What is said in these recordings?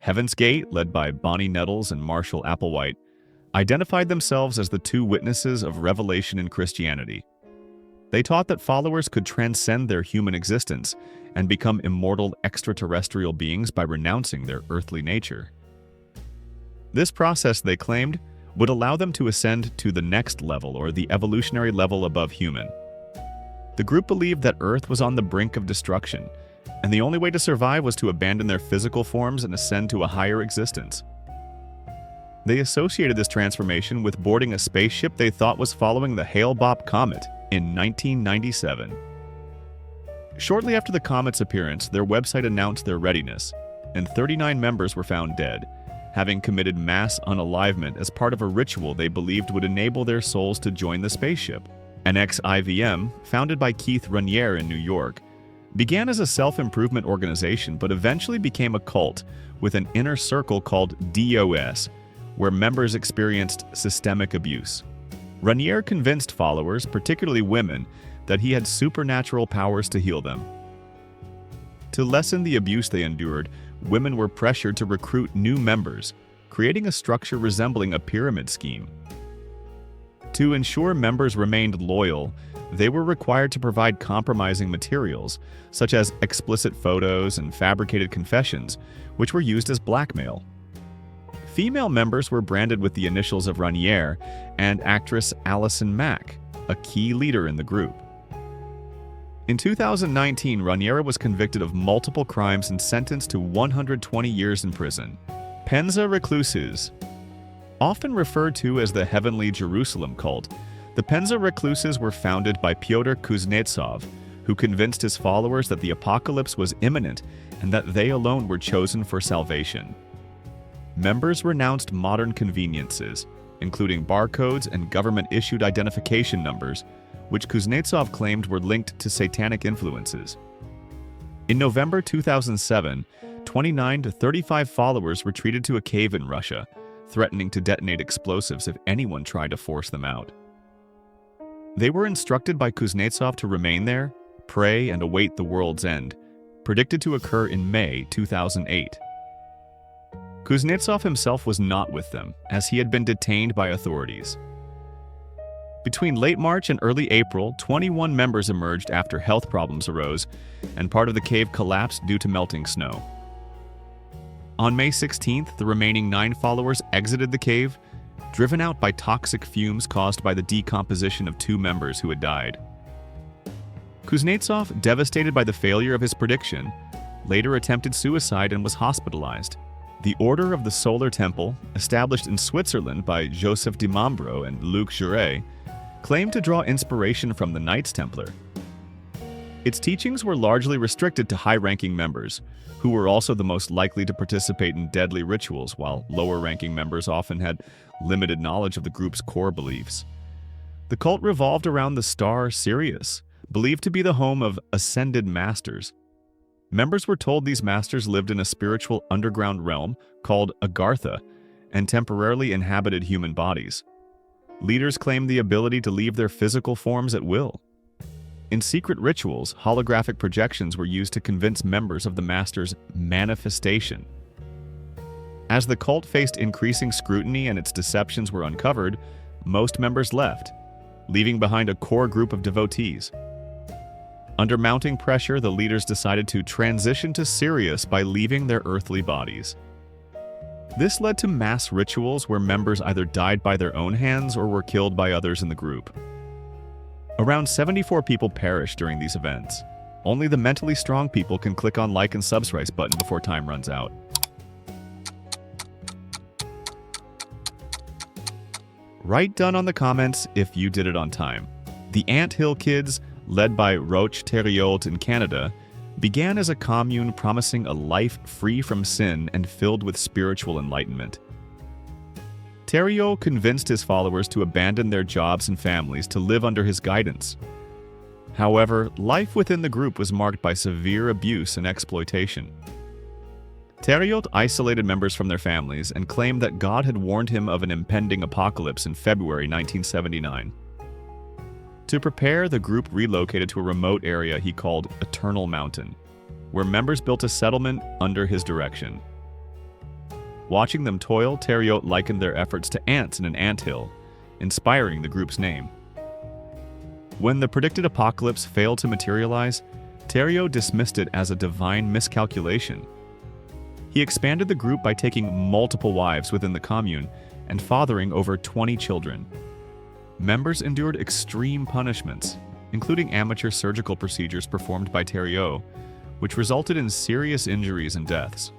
Heaven's Gate, led by Bonnie Nettles and Marshall Applewhite, identified themselves as the two witnesses of revelation in Christianity. They taught that followers could transcend their human existence and become immortal extraterrestrial beings by renouncing their earthly nature. This process, they claimed, would allow them to ascend to the next level, or the evolutionary level above human. The group believed that Earth was on the brink of destruction, and the only way to survive was to abandon their physical forms and ascend to a higher existence. They associated this transformation with boarding a spaceship they thought was following the Hale-Bopp comet in 1997. Shortly after the comet's appearance, their website announced their readiness, and 39 members were found dead, having committed mass unalivement as part of a ritual they believed would enable their souls to join the spaceship. NXIVM, founded by Keith Raniere in New York, began as a self-improvement organization but eventually became a cult with an inner circle called DOS, where members experienced systemic abuse. Raniere convinced followers, particularly women, that he had supernatural powers to heal them. To lessen the abuse they endured, women were pressured to recruit new members, creating a structure resembling a pyramid scheme. To ensure members remained loyal, they were required to provide compromising materials, such as explicit photos and fabricated confessions, which were used as blackmail. Female members were branded with the initials of Raniere and actress Allison Mack, a key leader in the group. In 2019, Raniere was convicted of multiple crimes and sentenced to 120 years in prison. Penza Recluses. Often referred to as the Heavenly Jerusalem cult, the Penza Recluses were founded by Pyotr Kuznetsov, who convinced his followers that the apocalypse was imminent and that they alone were chosen for salvation. Members renounced modern conveniences, including barcodes and government-issued identification numbers, which Kuznetsov claimed were linked to satanic influences. In November 2007, 29 to 35 followers retreated to a cave in Russia, threatening to detonate explosives if anyone tried to force them out. They were instructed by Kuznetsov to remain there, pray, and await the world's end, predicted to occur in May 2008. Kuznetsov himself was not with them, as he had been detained by authorities. Between late March and early April, 21 members emerged after health problems arose, and part of the cave collapsed due to melting snow. On May 16th, the remaining 9 followers exited the cave, driven out by toxic fumes caused by the decomposition of 2 members who had died. Kuznetsov, devastated by the failure of his prediction, later attempted suicide and was hospitalized. The Order of the Solar Temple, established in Switzerland by Joseph de Mambro and Luc Jouret, claimed to draw inspiration from the Knights Templar. Its teachings were largely restricted to high-ranking members, who were also the most likely to participate in deadly rituals, while lower-ranking members often had limited knowledge of the group's core beliefs. The cult revolved around the star Sirius, believed to be the home of ascended masters. Members were told these masters lived in a spiritual underground realm called Agartha and temporarily inhabited human bodies. Leaders claimed the ability to leave their physical forms at will. In secret rituals, holographic projections were used to convince members of the master's manifestation. As the cult faced increasing scrutiny and its deceptions were uncovered, most members left, leaving behind a core group of devotees. Under mounting pressure, the leaders decided to transition to Sirius by leaving their earthly bodies. This led to mass rituals where members either died by their own hands or were killed by others in the group. Around 74 people perished during these events. Only the mentally strong people can click on like and subscribe button before time runs out. Write done on the comments if you did it on time. The Ant Hill Kids, led by Roch Thériault in Canada, began as a commune promising a life free from sin and filled with spiritual enlightenment. Thériault convinced his followers to abandon their jobs and families to live under his guidance. However, life within the group was marked by severe abuse and exploitation. Thériault isolated members from their families and claimed that God had warned him of an impending apocalypse in February 1979. To prepare, the group relocated to a remote area he called Eternal Mountain, where members built a settlement under his direction. Watching them toil, Theriot likened their efforts to ants in an anthill, inspiring the group's name. When the predicted apocalypse failed to materialize, Theriot dismissed it as a divine miscalculation. He expanded the group by taking multiple wives within the commune and fathering over 20 children. Members endured extreme punishments, including amateur surgical procedures performed by Theriot, which resulted in serious injuries and deaths.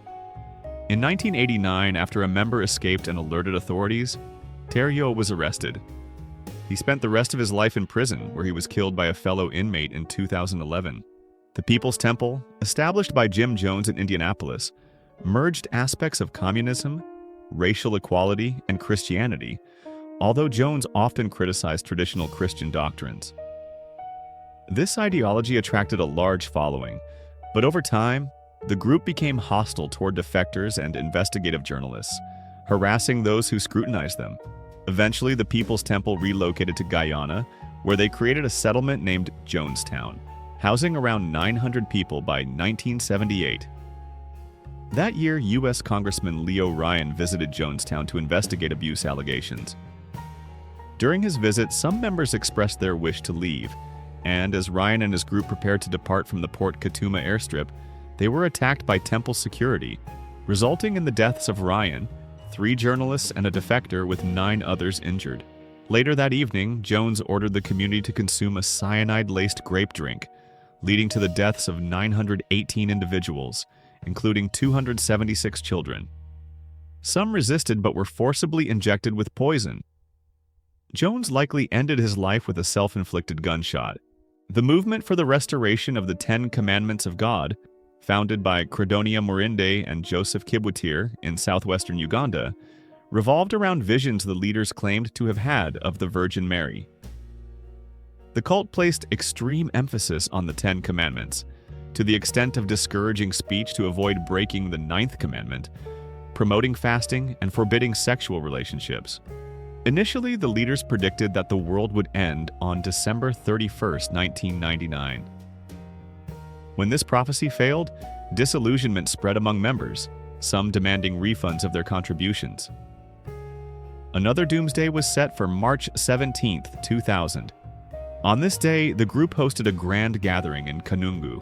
In 1989, after a member escaped and alerted authorities, Theriot was arrested. He spent the rest of his life in prison, where he was killed by a fellow inmate in 2011. The People's Temple, established by Jim Jones in Indianapolis, merged aspects of communism, racial equality, and Christianity, although Jones often criticized traditional Christian doctrines. This ideology attracted a large following, but over time, the group became hostile toward defectors and investigative journalists, harassing those who scrutinized them. Eventually, the People's Temple relocated to Guyana, where they created a settlement named Jonestown, housing around 900 people by 1978. That year, U.S. Congressman Leo Ryan visited Jonestown to investigate abuse allegations. During his visit, some members expressed their wish to leave, and as Ryan and his group prepared to depart from the Port Katuma airstrip, they were attacked by temple security, resulting in the deaths of Ryan, 3 journalists, and a defector, with 9 others injured. Later that evening, Jones ordered the community to consume a cyanide-laced grape drink, leading to the deaths of 918 individuals, including 276 children. Some resisted but were forcibly injected with poison. Jones likely ended his life with a self-inflicted gunshot. The movement for the restoration of the 10 Commandments of God, founded by Credonia Morinde and Joseph Kibwetir in southwestern Uganda, revolved around visions the leaders claimed to have had of the Virgin Mary. The cult placed extreme emphasis on the 10 Commandments, to the extent of discouraging speech to avoid breaking the 9th commandment, promoting fasting, and forbidding sexual relationships. Initially, the leaders predicted that the world would end on December 31, 1999. When this prophecy failed, disillusionment spread among members, some demanding refunds of their contributions. Another doomsday was set for March 17, 2000. On this day, the group hosted a grand gathering in Kanungu.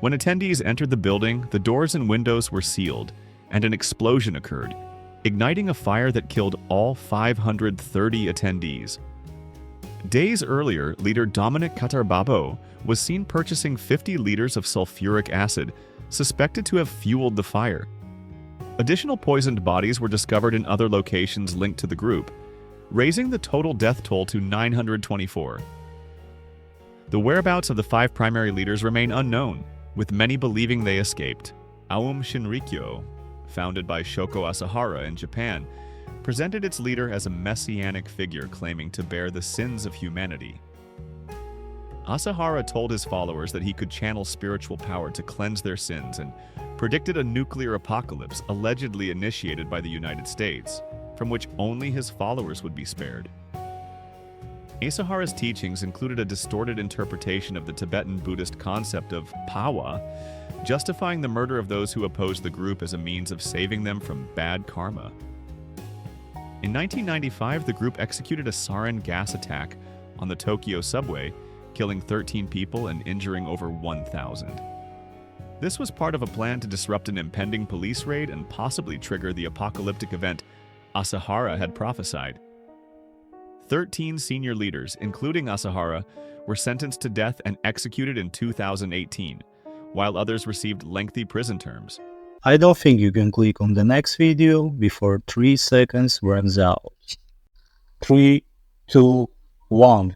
When attendees entered the building, the doors and windows were sealed, and an explosion occurred, igniting a fire that killed all 530 attendees. Days earlier, leader Dominic Katarbabo was seen purchasing 50 liters of sulfuric acid, suspected to have fueled the fire. Additional poisoned bodies were discovered in other locations linked to the group, raising the total death toll to 924. The whereabouts of the 5 primary leaders remain unknown, with many believing they escaped. Aum Shinrikyo, founded by Shoko Asahara in Japan, presented its leader as a messianic figure claiming to bear the sins of humanity. Asahara told his followers that he could channel spiritual power to cleanse their sins and predicted a nuclear apocalypse allegedly initiated by the United States, from which only his followers would be spared. Asahara's teachings included a distorted interpretation of the Tibetan Buddhist concept of pawa, justifying the murder of those who opposed the group as a means of saving them from bad karma. In 1995, the group executed a sarin gas attack on the Tokyo subway, killing 13 people and injuring over 1,000. This was part of a plan to disrupt an impending police raid and possibly trigger the apocalyptic event Asahara had prophesied. 13 senior leaders, including Asahara, were sentenced to death and executed in 2018, while others received lengthy prison terms. I don't think you can click on the next video before 3 seconds runs out. 3, 2, 1.